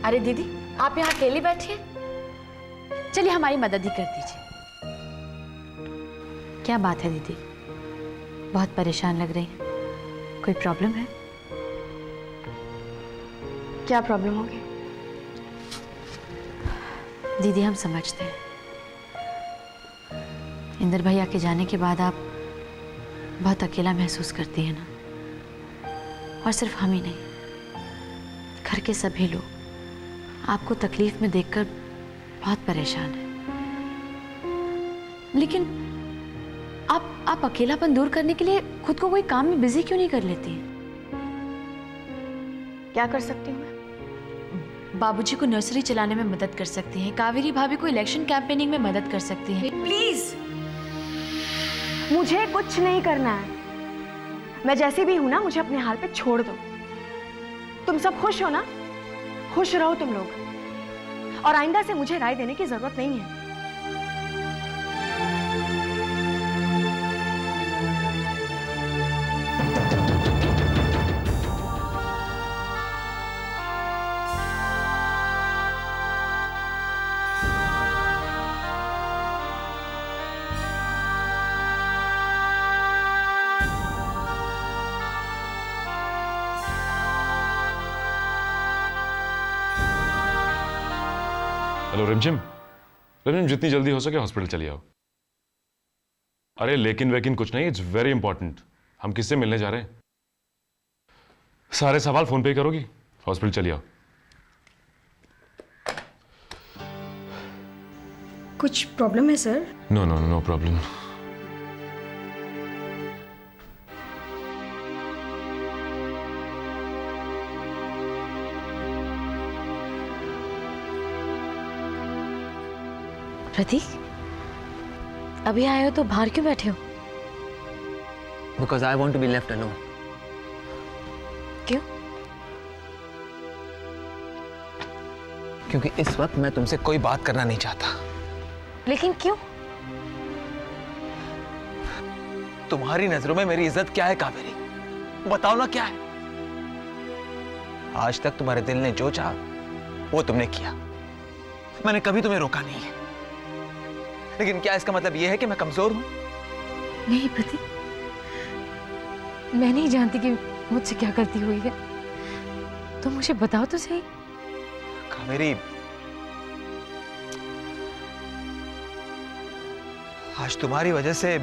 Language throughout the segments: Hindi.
अरे दीदी, आप यहाँ अकेली बैठी हैं? चलिए हमारी मदद ही कर दीजिए। क्या बात है दीदी, बहुत परेशान लग रही हैं। कोई प्रॉब्लम है? क्या प्रॉब्लम होगी? दीदी हम समझते हैं, इंदर भैया के जाने के बाद आप बहुत अकेला महसूस करती हैं ना। और सिर्फ हम ही नहीं, घर के सभी लोग आपको तकलीफ में देखकर बहुत परेशान हैं। लेकिन आप अकेलापन दूर करने के लिए खुद को कोई काम में बिजी क्यों नहीं कर लेती हैं? क्या कर सकती हूँ मैं? बाबूजी को नर्सरी चलाने में मदद कर सकती हैं, कावेरी भाभी को इलेक्शन कैंपेनिंग में मदद कर सकती हैं। प्लीज, मुझे कुछ नहीं करना है। मैं जैसी भी हूं ना, मुझे अपने हाल पे छोड़ दो। तुम सब खुश हो ना? खुश रहो तुम लोग, और आइंदा से मुझे राय देने की जरूरत नहीं है। हेलो रिमझिम, रिमझिम जितनी जल्दी हो सके हॉस्पिटल चली आओ। अरे लेकिन वेकिन कुछ नहीं, इट्स वेरी इंपॉर्टेंट। हम किससे मिलने जा रहे हैं? सारे सवाल फोन पे ही करोगी? हॉस्पिटल चली आओ। कुछ प्रॉब्लम है sir? No no no problem. Prateek, अभी आए हो तो बाहर क्यों बैठे हो? Because I want to be left alone. क्यों? क्योंकि इस वक्त मैं तुमसे कोई बात करना नहीं चाहता। लेकिन क्यों? तुम्हारी नजरों में मेरी इज्जत क्या है कावेरी? बताओ ना क्या है? आज तक तुम्हारे दिल ने जो चाहा वो तुमने किया। मैंने कभी तुम्हें रोका नहीं है। लेकिन क्या इसका मतलब यह है कि मैं कमजोर हूं? नहीं प्रतीक, मैं नहीं जानती कि मुझसे क्या गलती हुई है, तो मुझे बताओ तो सही। कावेरी, आज तुम्हारी वजह से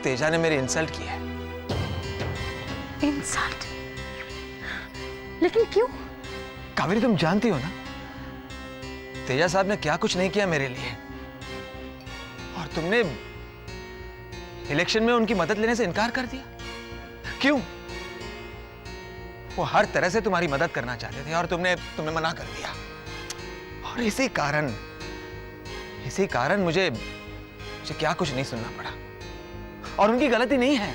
तेजा ने मेरी इंसल्ट की है। इंसल्ट? लेकिन क्यों? कावेरी, तुम जानती हो ना तेजा साहब ने क्या कुछ नहीं किया मेरे लिए, और तुमने इलेक्शन में उनकी मदद लेने से इनकार कर दिया। क्यों? वो हर तरह से तुम्हारी मदद करना चाहते थे और तुमने मना कर दिया। और इसी कारण मुझे क्या कुछ नहीं सुनना पड़ा। और उनकी गलती नहीं है।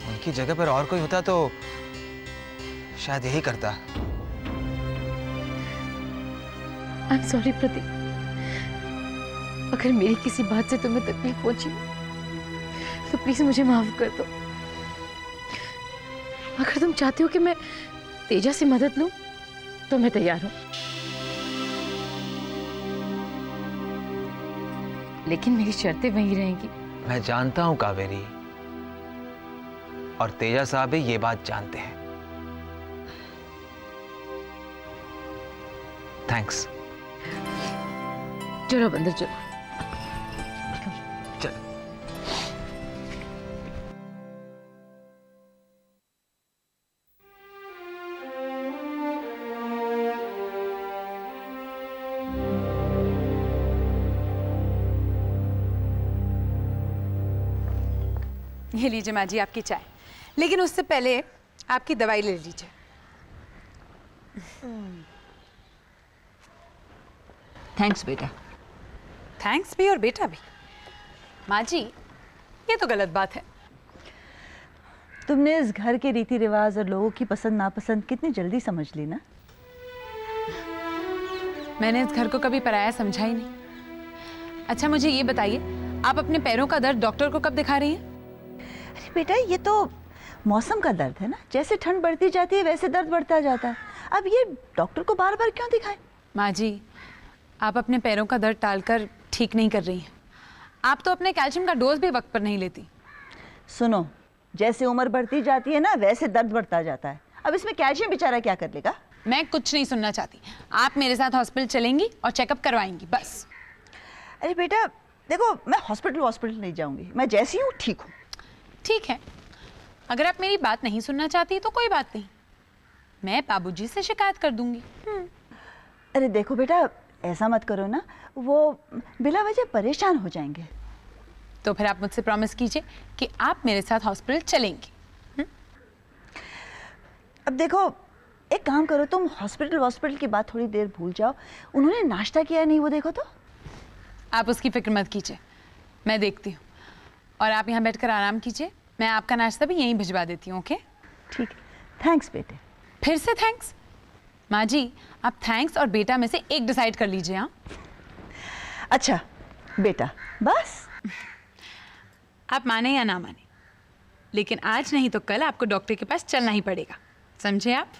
उनकी जगह पर और कोई होता तो शायद यही करता। आई एम सॉरी प्रतीक, अगर मेरी किसी बात से तुम्हें तकलीफ पहुंची तो प्लीज मुझे माफ कर दो। अगर तुम चाहते हो कि मैं तेजा से मदद लूं तो मैं तैयार हूं, लेकिन मेरी शर्तें वही रहेंगी। मैं जानता हूं कावेरी, और तेजा साहब भी ये बात जानते हैं। थैंक्स। चलो अंदर चलो। चल। ये लीजिए माँ जी आपकी चाय, लेकिन उससे पहले आपकी दवाई ले लीजिए। थैंक्स बेटा। थैंक्स भी और बेटा भी? माँ जी ये तो गलत बात है। तुमने इस घर के रीति रिवाज और लोगों की पसंद नापसंद कितनी जल्दी समझ ली ना। मैंने इस घर को कभी पराया समझा ही नहीं। अच्छा मुझे ये बताइए, आप अपने पैरों का दर्द डॉक्टर को कब दिखा रही हैं? अरे बेटा, ये तो मौसम का दर्द है ना, जैसे ठंड बढ़ती जाती है वैसे दर्द बढ़ता जाता है। अब ये डॉक्टर को बार बार क्यों दिखाएं? माँ जी, आप अपने पैरों का दर्द टालकर ठीक नहीं कर रही हैं। आप तो अपने कैल्शियम का डोज भी वक्त पर नहीं लेती। सुनो, जैसे उम्र बढ़ती जाती है ना वैसे दर्द बढ़ता जाता है। अब इसमें कैल्शियम बेचारा क्या कर लेगा? मैं कुछ नहीं सुनना चाहती। आप मेरे साथ हॉस्पिटल चलेंगी और चेकअप करवाएंगी, बस। अरे बेटा देखो, मैं हॉस्पिटल नहीं जाऊंगी, मैं जैसी हूँ ठीक हूँ। ठीक है, अगर आप मेरी बात नहीं सुनना चाहती तो कोई बात नहीं, मैं बाबूजी से शिकायत कर दूंगी। अरे देखो बेटा, ऐसा मत करो ना, वो बिला वजह परेशान हो जाएंगे। तो फिर आप मुझसे प्रॉमिस कीजिए कि आप मेरे साथ हॉस्पिटल चलेंगी। अब देखो, एक काम करो, तुम हॉस्पिटल की बात थोड़ी देर भूल जाओ। उन्होंने नाश्ता किया नहीं वो देखो तो। आप उसकी फिक्र मत कीजिए, मैं देखती हूँ। और आप यहाँ बैठकर आराम कीजिए, मैं आपका नाश्ता भी यहीं भिजवा देती हूँ। ओके? ठीक है, थैंक्स बेटे। फिर से थैंक्स? माँ जी, आप थैंक्स और बेटा में से एक डिसाइड कर लीजिए। हाँ, अच्छा बेटा, बस। आप माने या ना माने, लेकिन आज नहीं तो कल आपको डॉक्टर के पास चलना ही पड़ेगा, समझे आप?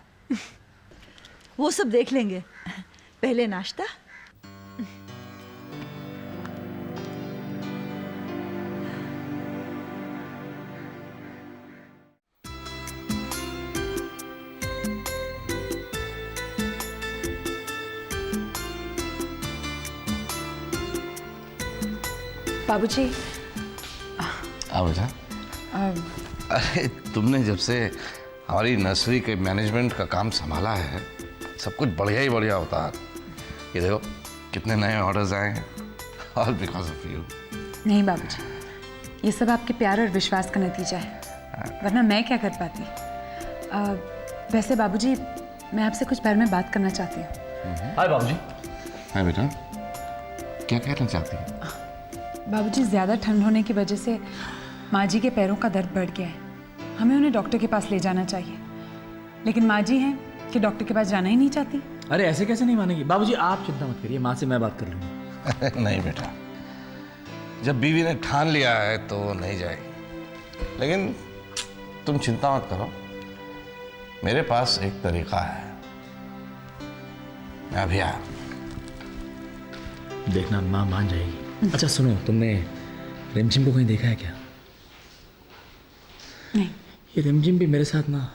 वो सब देख लेंगे, पहले नाश्ता। बाबूजी, हाँ बेटा। अरे तुमने जब से हमारी नर्सरी के मैनेजमेंट का काम संभाला है, सब कुछ बढ़िया ही बढ़िया होता है। ये देखो कितने नए ऑर्डर्स आए हैं, ऑल बिकॉज ऑफ यू। नहीं बाबूजी, ये सब आपके प्यार और विश्वास का नतीजा है, वरना मैं क्या कर पाती। वैसे बाबूजी, मैं आपसे कुछ बारे में बात करना चाहती हूँ। हाय बाबूजी। हाँ बेटा, क्या कहना चाहती है? बाबूजी, ज़्यादा ठंड होने की वजह से माँ जी के पैरों का दर्द बढ़ गया है। हमें उन्हें डॉक्टर के पास ले जाना चाहिए, लेकिन माँ जी हैं कि डॉक्टर के पास जाना ही नहीं चाहती। अरे ऐसे कैसे नहीं मानेगी बाबूजी, आप चिंता मत करिए, माँ से मैं बात कर लूँगा। नहीं बेटा, जब बीवी ने ठान लिया है तो नहीं जाएगी। लेकिन तुम चिंता मत करो, मेरे पास एक तरीका है। मैं अभी आया। देखना माँ मान जाएगी। अच्छा सुनो, तुमने रिमझिम को कहीं देखा है क्या? नहीं। ये रिमझिम भी मेरे साथ ना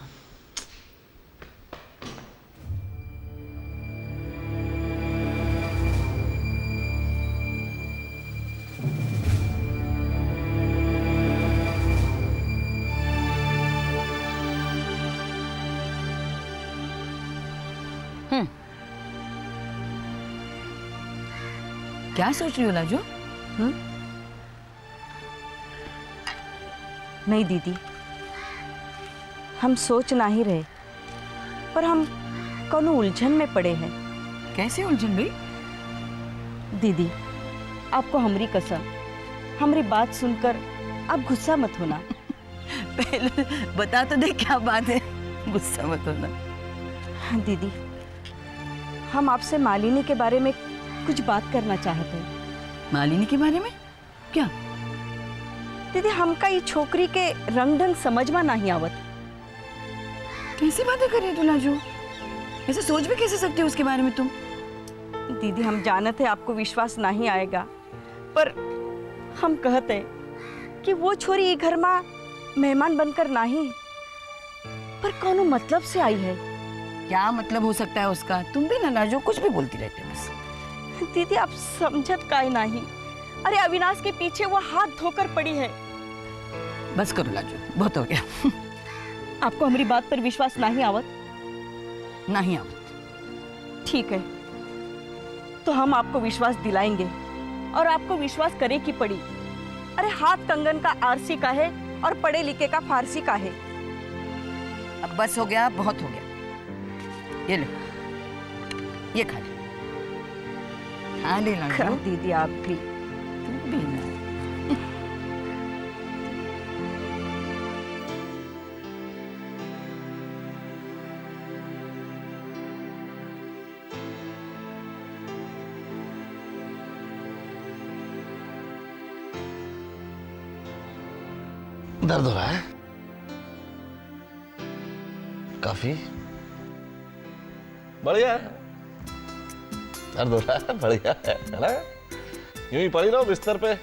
क्या सोच रही हो लाजो? नहीं दीदी, हम सोच ना ही रहे, पर हम कोनो उलझन में पड़े हैं। कैसे उलझन भाई? दीदी, आपको हमारी कसम, हमारी बात सुनकर आप गुस्सा मत होना। पहले बता तो दे क्या बात है, गुस्सा मत होना। हाँ दीदी, हम आपसे मालिनी के बारे में कुछ बात करना चाहते हैं। मालिनी के बारे में? क्या? दीदी, हमका ये छोकरी के रंग ढंग समझ में नहीं आवत। कैसी बातें कर रही तू लाजो? ऐसे सोच भी कैसे सकते हो उसके बारे में तुम? दीदी, हम जानते हैं आपको विश्वास नहीं आएगा, पर हम कहते कि वो छोरी ये घर में मेहमान बनकर नहीं, पर कोनो मतलब से आई है। क्या मतलब हो सकता है उसका? तुम भी ना लाजो कुछ भी बोलती रहते हो बस। दीदी, आप समझत काहे नहीं? अरे अविनाश के पीछे वो हाथ धोकर पड़ी है। बस करो लाजो, बहुत हो गया। आपको हमारी बात पर विश्वास नहीं आवत? नहीं आवत। ठीक है, तो हम आपको विश्वास दिलाएंगे, और आपको विश्वास करे की पड़ी। अरे हाथ कंगन का आरसी का है और पढ़े लिखे का फारसी का है। अब बस हो गया, बहुत हो गया। ये लो, ये खा ले। खा ले लाजो। दीदी आप भी। तुम भी ना। दर्द हो रहा है? काफी बढ़िया है, दर्द हो रहा है, बढ़िया है ना? यूं ही पड़ी रहो बिस्तर पे,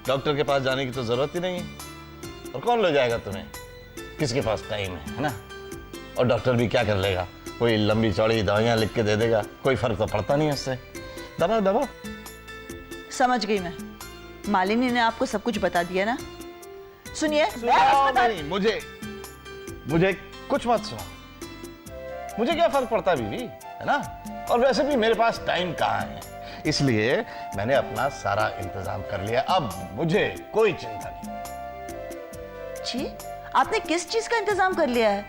डॉक्टर के पास जाने की तो जरूरत ही नहीं है। और कौन ले जाएगा तुम्हें, किसके पास टाइम है ना? और डॉक्टर भी क्या कर लेगा, कोई लंबी चौड़ी दवाइयां लिख के दे देगा, कोई फर्क तो पड़ता नहीं है उससे। दबाओ दबाओ। समझ गई मैं, मालिनी ने आपको सब कुछ बता दिया ना? सुनिए, नहीं, मुझे कुछ मत सुनाओ, मुझे क्या फर्क पड़ता है बीवी, है ना? और वैसे भी मेरे पास टाइम कहाँ है, इसलिए मैंने अपना सारा इंतजाम कर लिया, अब मुझे कोई चिंता नहीं। जी, आपने किस चीज का इंतजाम कर लिया है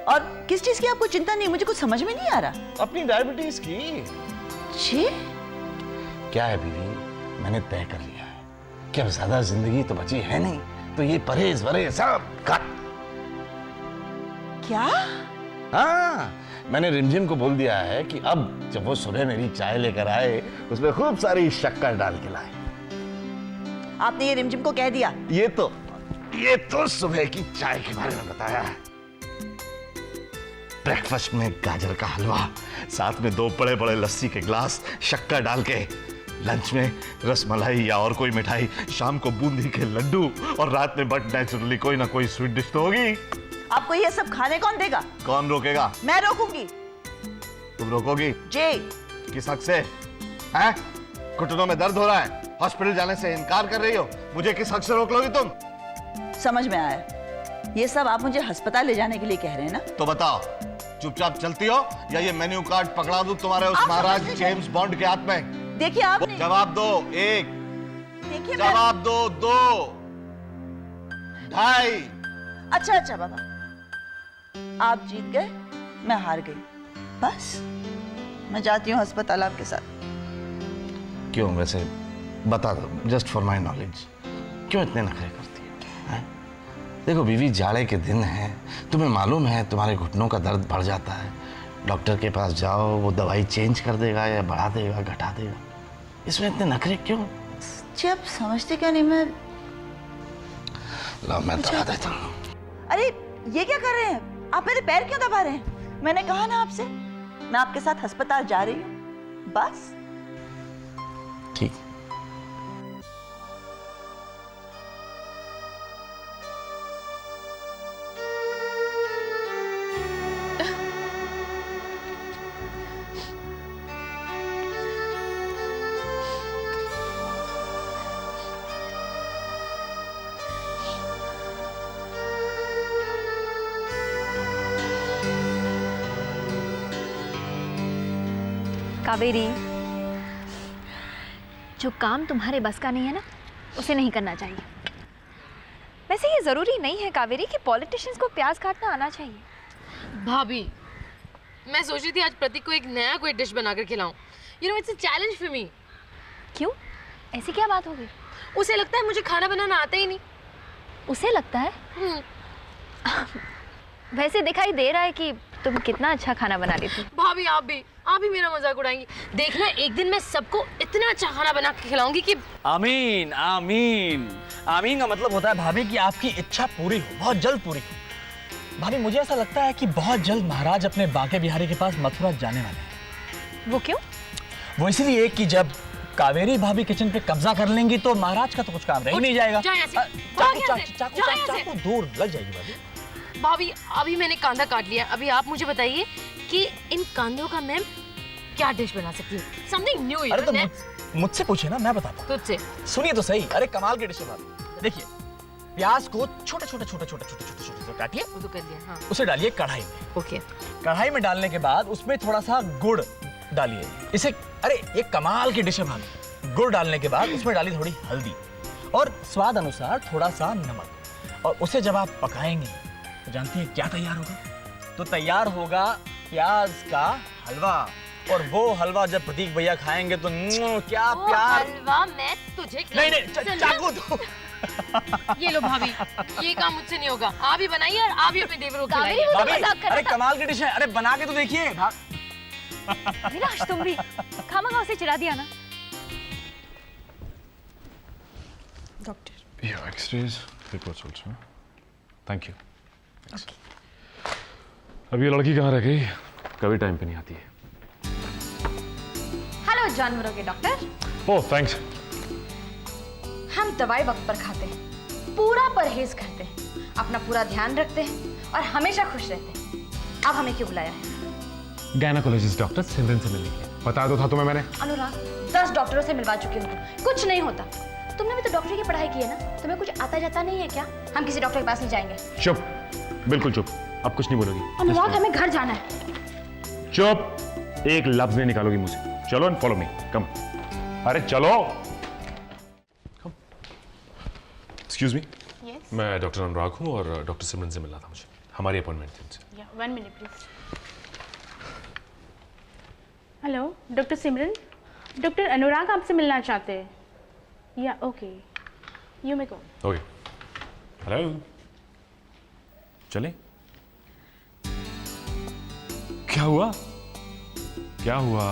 और किस चीज की आपको चिंता नहीं? मुझे कुछ समझ में नहीं आ रहा। अपनी डायबिटीज की। जी, क्या है बीवी, मैंने तय कर लिया है कि अब ज्यादा जिंदगी तो बची है नहीं, तो ये परहेज वरहेज सब कट। क्या? हाँ, मैंने रिमझिम को बोल दिया है कि अब जब वो सुबह मेरी चाय लेकर आए, उसमें खूब सारी शक्कर डाल के लाए। आपने ये रिमझिम को कह दिया? ये तो सुबह की चाय के बारे में बताया है। ब्रेकफास्ट में गाजर का हलवा, साथ में 2 बड़े बड़े लस्सी के ग्लास, शक्कर डाल के, लंच में रसमलाई या और कोई मिठाई, शाम को बूंदी के लड्डू, और रात में बट नेचुरली कोई ना कोई स्वीट डिश तो होगी। आपको ये सब खाने कौन देगा? कौन रोकेगा? मैं रोकूंगी। तुम रोकोगी? जी। किस हक से? हैं? घुटनों में दर्द हो रहा है, हॉस्पिटल जाने से इनकार कर रही हो, मुझे किस हक से रोक लोगी तुम? समझ में आया, ये सब आप मुझे अस्पताल ले जाने के लिए कह रहे हैं ना? तो बताओ, चुपचाप चलती हो या ये मेन्यू कार्ड पकड़ा दूं तुम्हारे उस महाराज जेम्स बॉन्ड के हाथ में? देखिए आपने जवाब दो। 1 देखिए जवाब दो, 2 2.5। अच्छा बाबा, आप जीत गए, मैं हार गई, बस मैं जाती हूँ अस्पताल आपके साथ। क्यों, वैसे बता दो, जस्ट फॉर माय नॉलेज, क्यों इतने नखरे करती है? देखो बीवी, जाड़े के दिन हैं, तुम्हें मालूम है तुम्हारे घुटनों का दर्द बढ़ जाता है, डॉक्टर के पास जाओ, वो दवाई चेंज कर देगा या बढ़ा देगा, घटा देगा, इसमें इतने नखरे क्यों? जी आप समझते क्यों नहीं? मैं लो मैं दबा देता हूँ। अरे ये क्या कर रहे हैं आप? मेरे पैर क्यों दबा रहे हैं? मैंने कहा ना आपसे, मैं आपके साथ अस्पताल जा रही हूँ, बस। ठीक। कावेरी, जो काम तुम्हारे बस का नहीं है ना, उसे नहीं करना चाहिए। वैसे ये ज़रूरी नहीं है कावेरी कि पॉलिटिशियंस को प्याज काटना आना चाहिए। भाभी, मैं सोच रही थी आज प्रतीक को एक नया कोई डिश बनाकर खिलाऊं। You know, it's a challenge for me. क्यों, ऐसी क्या बात हो गई? उसे लगता है मुझे खाना बनाना आता ही नहीं। उसे लगता है? वैसे दिखाई दे रहा है कि तुम कितना अच्छा खाना बना लेती। भाभी, आप भी मेरा मजाक उड़ाएंगी। देखना, एक दिन मैं सबको इतना अच्छा खाना बना के खिलाऊंगी कि। आमीन आमीन। आमीन का मतलब होता है भाभी कि आपकी इच्छा पूरी हो, बहुत जल्द पूरी हो। भाभी, मुझे ऐसा लगता है कि बहुत जल्द महाराज अपने बांके बिहारी के पास मथुरा जाने वाले हैं। वो क्यों? वो इसलिए कि जब कावेरी भाभी किचन पे कब्जा कर लेंगी तो महाराज का तो कुछ काम रह ही नहीं जाएगा। चाकू दूर लग जाएगी भाभी। भाभी, अभी मैंने कांदा काट लिया, अभी आप मुझे बताइए कि इन कांदों का मैं क्या डिश बना सकती हूँ? Something new. अरे तो मुझसे पूछे ना, मैं बताता हूँ। तुझसे सुनिए तो सही। अरे कमाल की डिश है। देखिए, प्याज को छोटे छोटे काटिए, वो तो कर दिया। हाँ। उसे डालिए कढ़ाई में। ओके। कढ़ाई में डालने के बाद उसमें थोड़ा सा गुड़ डालिए। इसे, अरे ये कमाल की डिश है भाभी। गुड़ डालने के बाद उसमें डालिए थोड़ी हल्दी और स्वाद अनुसार थोड़ा सा नमक, और उसे जब आप पकाएंगे तो जानती है क्या तैयार होगा? तो तैयार होगा प्याज का हलवा। और वो हलवा जब प्रतीक भैया खाएंगे तो क्या प्यार। हलवा मैं तुझे नहीं, चाकू दो। ये लो भाभी, ये काम मुझसे नहीं होगा। आप ही बनाइए और आप ही अपने देवरों को खिलाइए। भाभी, अरे कमाल की डिश है, अरे बना के तो देखिए। विनाश, तुम भी खामखा उसे चिढ़ा दिया ना। Yeah, X-rays, reports also. Thank you. Okay. अब ये लड़की कहाँ रह गई? कभी टाइम पे नहीं आती है। हेलो जानवरों के डॉक्टर। ओह थैंक्स। हम दवाई वक्त पर खाते हैं, पूरा परहेज करते हैं, अपना पूरा ध्यान रखते हैं और हमेशा खुश रहते हैं। अब हमें क्यों बुलाया है? गायनेकोलॉजिस्ट डॉक्टर सिमरन से मिलने के लिए। बता दो था तुम्हें मैंने। अनुराग, 10 डॉक्टरों से मिलवा चुकी हूँ, कुछ नहीं होता। तुमने भी तो डॉक्टरी की पढ़ाई की है ना, तुम्हें कुछ आता जाता नहीं है क्या? हम किसी डॉक्टर के पास नहीं जाएंगे। चुप, बिल्कुल चुप। अब कुछ नहीं बोलोगी। अनुराग, हमें घर जाना है। चुप, एक लफ्ज नहीं निकालोगी मुझसे। चलो एंड फॉलो मी, कम। अरे चलो। Excuse me. Yes. मैं डॉक्टर अनुराग हूँ और डॉक्टर सिमरन से मिलना था मुझे। हमारी अपॉइंटमेंट थी उनसे। Yeah, 1 minute please. Hello doctor Simran, doctor Anurag आपसे मिलना चाहते हैं। Yeah okay, you may go. Okay. Hello, चले? क्या हुआ? क्या हुआ?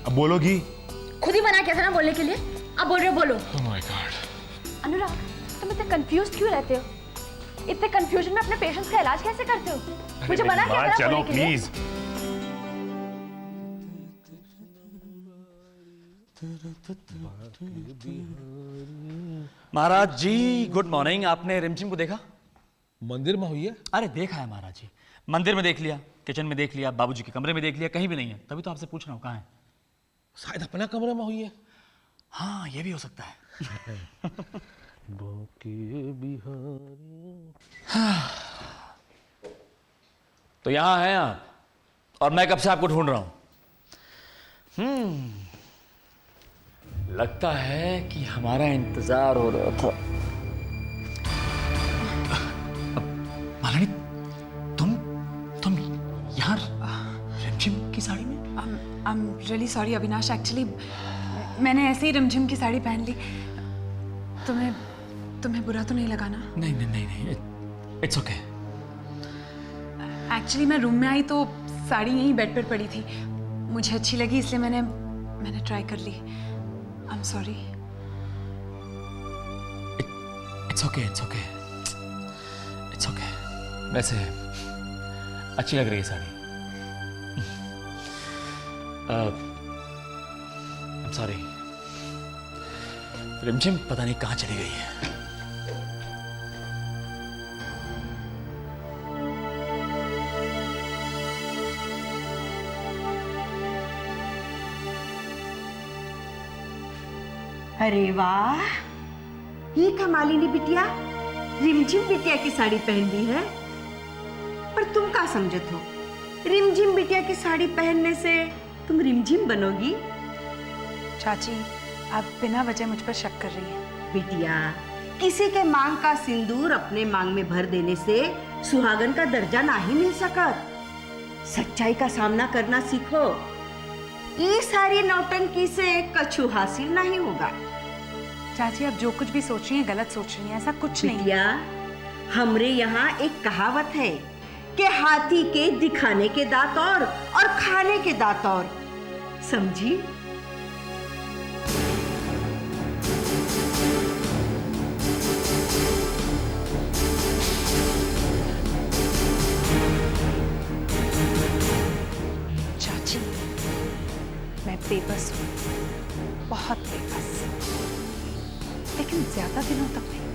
अब बोलोगी? खुद ही मना किया था ना बोलने के लिए, अब बोल रहे हो, बोलो। Oh my God. अनुराग, तुम इतने कंफ्यूज क्यों रहते हो? इतने कंफ्यूजन में अपने पेशेंट्स का इलाज कैसे करते हो? मुझे मना किया था ना चलो बोलने के लिए। प्लीज। महाराज जी गुड मॉर्निंग। आपने रिमझिम को देखा? मंदिर में हुई है? अरे देखा है महाराज जी, मंदिर में देख लिया, किचन में देख लिया, बाबूजी के कमरे में देख लिया, कहीं भी नहीं है। तभी तो आपसे पूछ रहा हूँ कहाँ है। शायद अपना कमरे में हुई है। हाँ ये भी हो सकता है। तो यहाँ हैं आप और मैं कब से आपको ढूंढ रहा हूं। लगता है कि हमारा इंतजार हो रहा था। मालिनी, तुम यहाँ रिमझिम की साड़ी में? I am really sorry Avinash, actually मैंने ऐसे ही रिमझिम की साड़ी पहन ली। तुम्हें बुरा तो नहीं लगा ना? नहीं, इट्स ओके। एक्चुअली मैं रूम में आई तो साड़ी यहीं बेड पर पड़ी थी, मुझे अच्छी लगी इसलिए मैंने ट्राई कर ली। I am sorry. It's okay. वैसे अच्छी लग रही है साड़ी। आई एम सॉरी। रिमझिम पता नहीं कहाँ चली गई है। अरे वाह, ये कमालिनी बिटिया रिमझिम बिटिया की साड़ी पहन ली है। पर तुम क्या समझत हो, रिमझिम बिटिया की साड़ी पहनने से तुम रिमझिम बनोगी? चाची, आप बिना वजह मुझ पर शक कर रही हैं। बिटिया, किसी के मांग का सिंदूर अपने मांग में भर देने से सुहागन का दर्जा नहीं मिल सकत। सच्चाई का सामना करना सीखो। ये सारी नौटंकी से कछु हासिल नहीं होगा। चाची, आप जो कुछ भी सोच रही हैं गलत सोच रही हैं, ऐसा कुछ नहीं। बिटिया, हमरे यहाँ एक कहावत है कि हाथी के दिखाने के दांत और खाने के दांत और। समझी? चाची, मैं बेबस हूँ, बहुत बेबस, लेकिन ज्यादा दिनों तक नहीं।